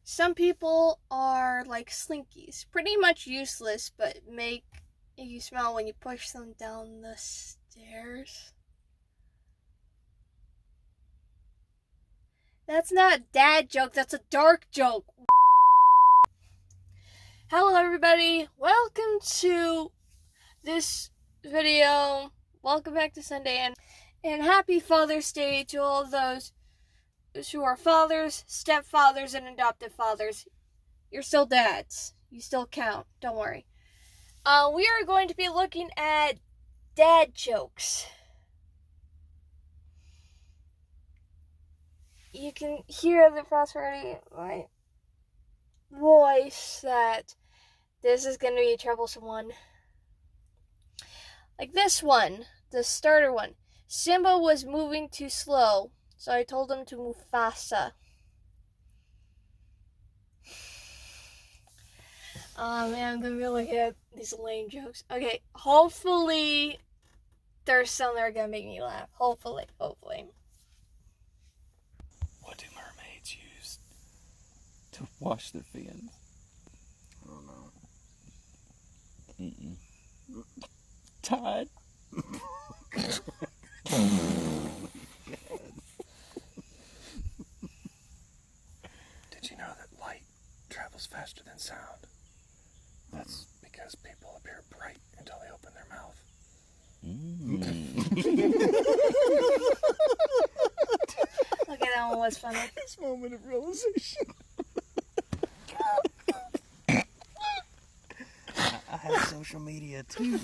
Some people are like slinkies, pretty much useless, but make you smell when you push them down the stairs. That's not a dad joke, that's a dark joke. Hello everybody, welcome to this video. Welcome back to Sunday, and happy Father's Day to all those who are fathers, stepfathers, and adoptive fathers. You're still dads. You still count. Don't worry. We are going to be looking at dad jokes. You can hear the prosperity my voice that this is going to be a troublesome one. Like this one, the starter one. Simba was moving too slow, so I told him to move faster. Oh man, I'm gonna be looking at these lame jokes. Okay, hopefully there's some that are gonna make me laugh. Hopefully. What do mermaids use to wash their fins? I don't know. Tide. Did you know that light travels faster than sound? That's because people appear bright until they open their mouth. Okay, that one was funny. This moment of realization. I have social media too.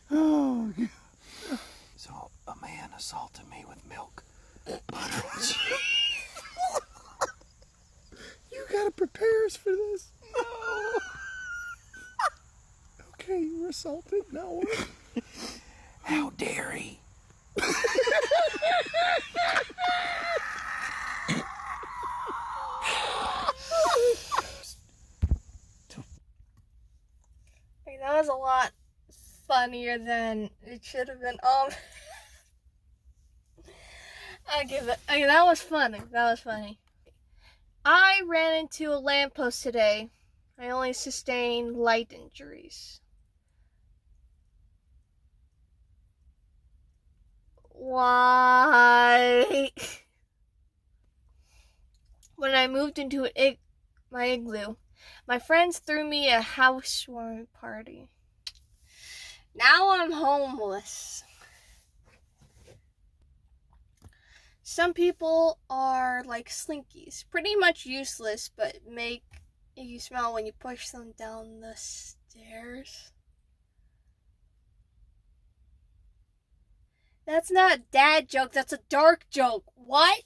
Oh, God. So a man assaulted me with milk, butter, and cheese. You gotta prepare us for this. No. Okay, you were assaulted. Now what? How dare he? Okay, that was a lot funnier than it should have been. Okay, that was funny. That was funny. I ran into a lamppost today. I only sustained light injuries. Why? When I moved into my igloo, my friends threw me a housewarming party. Now I'm homeless. Some people are like slinkies, pretty much useless, but make you smell when you push them down the stairs. That's not a dad joke, that's a dark joke. What?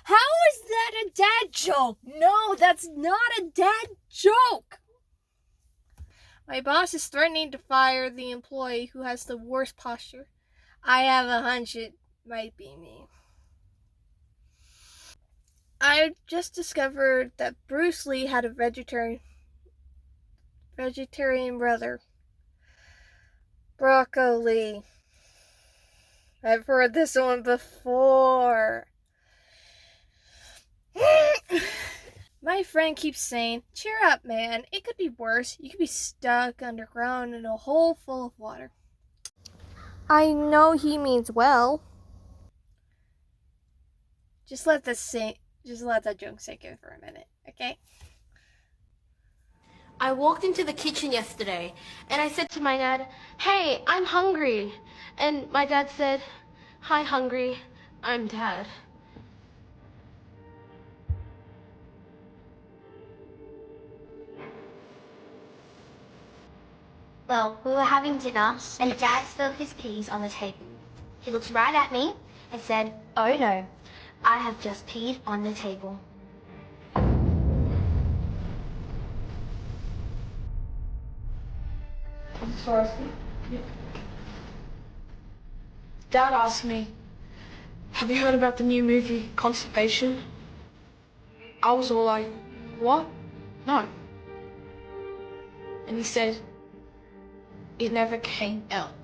How is that a dad joke? No, that's not a dad joke. My boss is threatening to fire the employee who has the worst posture. I have a hunch it might be me. I just discovered that Bruce Lee had a vegetarian brother. Broccoli. I've heard this one before. My friend keeps saying, cheer up, man. It could be worse. You could be stuck underground in a hole full of water. I know he means well. Just let that joke sink in for a minute, okay? I walked into the kitchen yesterday and I said to my dad, "Hey, I'm hungry." And my dad said, "Hi, hungry. I'm Dad." Well, we were having dinner, and Dad spilled his peas on the table. He looked right at me and said, "Oh no, I have just peed on the table." Dad asked me, "Have you heard about the new movie, Constipation?" I was all like, "What? No." And he said, "It never came out."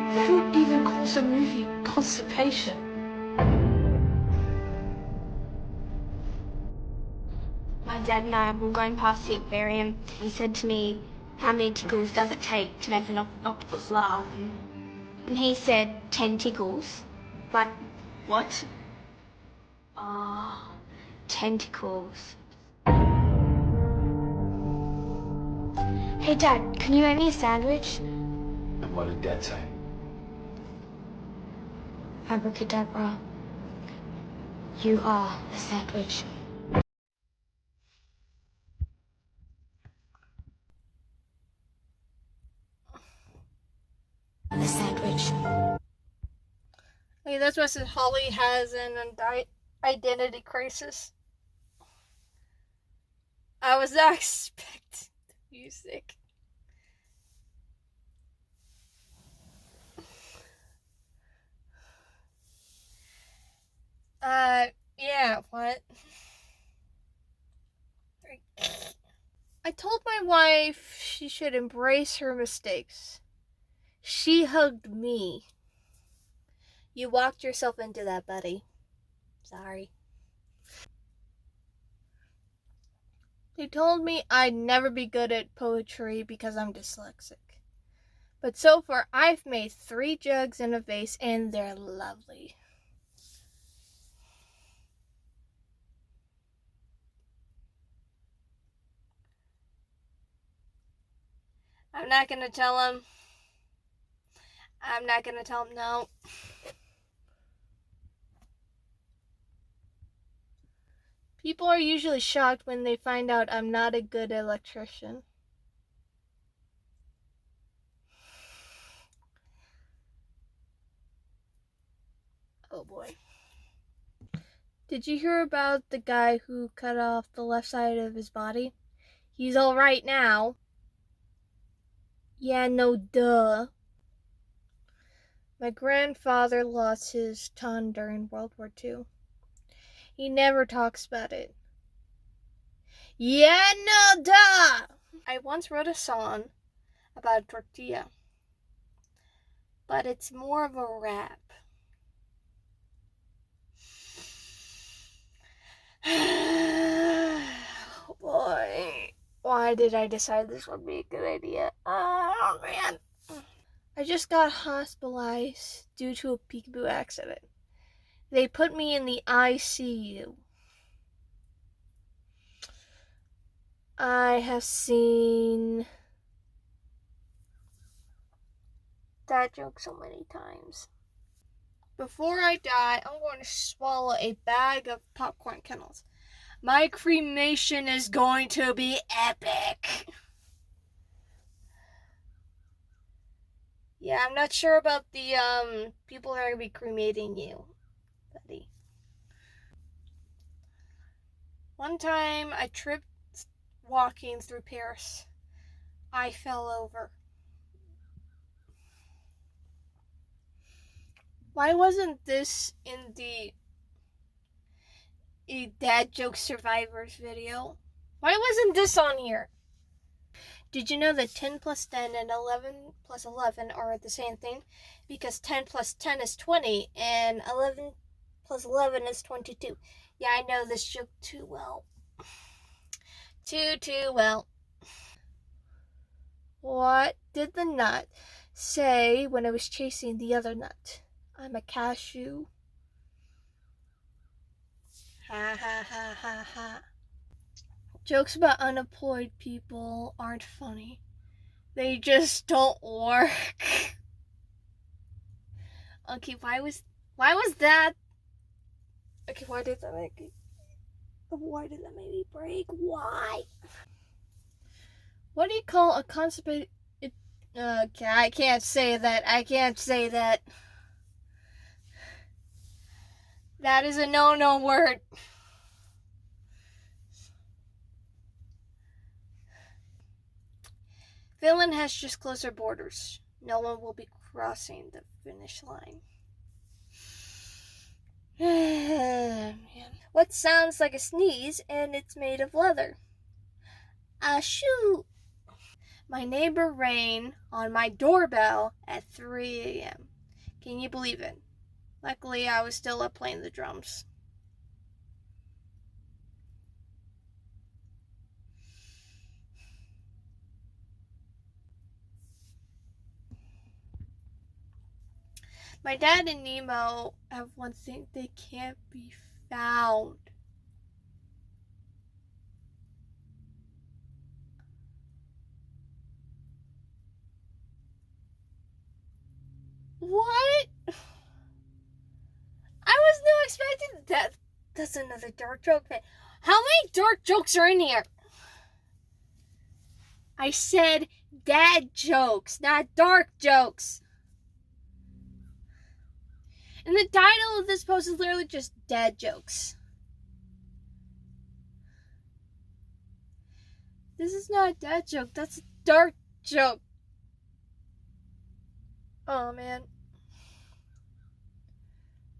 Who even calls a movie constipation? My dad and I were going past the aquarium. He said to me, how many tickles does it take to make an octopus laugh? And he said 10 tickles. But What? tentacles. Hey Dad, can you make me a sandwich? And what did Dad say? Abracadabra. You are a sandwich. A sandwich. Hey, that's what says Holly has an identity crisis. I was not expecting the music. Yeah, what? I told my wife she should embrace her mistakes. She hugged me. You walked yourself into that, buddy. Sorry. They told me I'd never be good at poetry because I'm dyslexic. But so far, I've made 3 jugs in a vase, and they're lovely. I'm not gonna tell him. I'm not gonna tell him no. People are usually shocked when they find out I'm not a good electrician. Oh boy. Did you hear about the guy who cut off the left side of his body? He's alright now. Yeah, no duh. My grandfather lost his tongue during World War II. He never talks about it. Yeah, no duh! I once wrote a song about a tortilla, but it's more of a rap. Oh boy. Why did I decide this would be a good idea? Oh man. I just got hospitalized due to a peekaboo accident. They put me in the ICU. I have seen that joke so many times. Before I die, I'm going to swallow a bag of popcorn kernels. My cremation is going to be epic. Yeah, I'm not sure about the people that are going to be cremating you, buddy. One time I tripped walking through Paris. I fell over. Why wasn't this in the Dad Joke Survivors video? Why wasn't this on here? Did you know that 10 plus 10 and 11 plus 11 are the same thing? Because 10 plus 10 is 20 and 11 plus 11 is 22. Yeah, I know this joke too well. Too well. What did the nut say when it was chasing the other nut? I'm a cashew. Ha ha ha ha ha. Jokes about unemployed people aren't funny. They just don't work. Okay, why was that? Okay, why did that make me break? Why? What do you call a constipated? Okay, I can't say that. That is a no word. Finland has just closed their borders. No one will be crossing the finish line. Man. What sounds like a sneeze and it's made of leather? A shoe. my neighbor rang on my doorbell at 3 a.m. Can you believe it? Luckily, I was still up playing the drums. My dad and Nemo have one thing: they can't be found. What? I was not expecting that. That's another dark joke. How many dark jokes are in here? I said dad jokes, not dark jokes. And the title of this post is literally just dad jokes. This is not a dad joke, that's a dark joke. Oh man.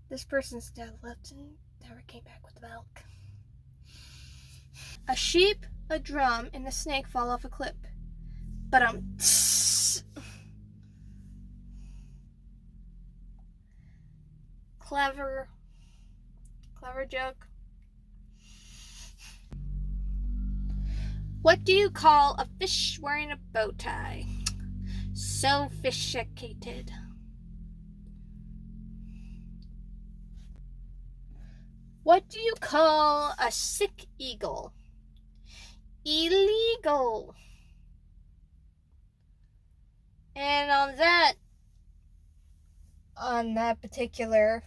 This person's dad left and never came back with the milk. A sheep, a drum, and a snake fall off a cliff. But clever joke. What do you call a fish wearing a bow tie? Sophisticated. What do you call a sick eagle? Illegal. And on that particular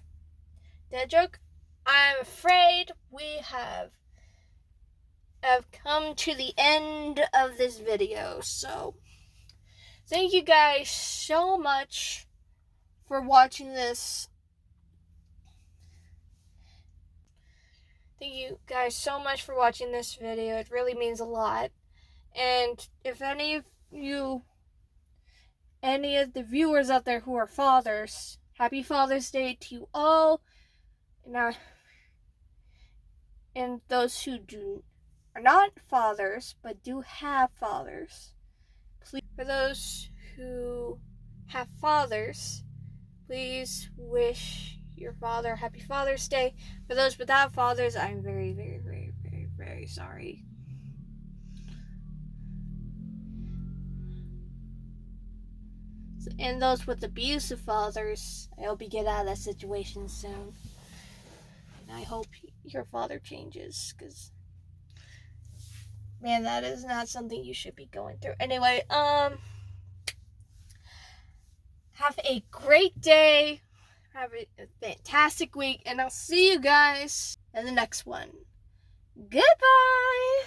dad joke, I'm afraid we have come to the end of this video. So, thank you guys so much for watching this. Thank you guys so much for watching this video. It really means a lot. And if any of the viewers out there who are fathers, happy Father's Day to you all. And those who are not fathers but do have fathers, please, for those who have fathers, please wish your father happy Father's Day. For those without fathers, I'm very, very, very, very, very sorry. And those with abusive fathers, I hope you get out of that situation soon. And I hope your father changes, because, man, that is not something you should be going through. Anyway, have a great day. Have a fantastic week. And I'll see you guys in the next one. Goodbye.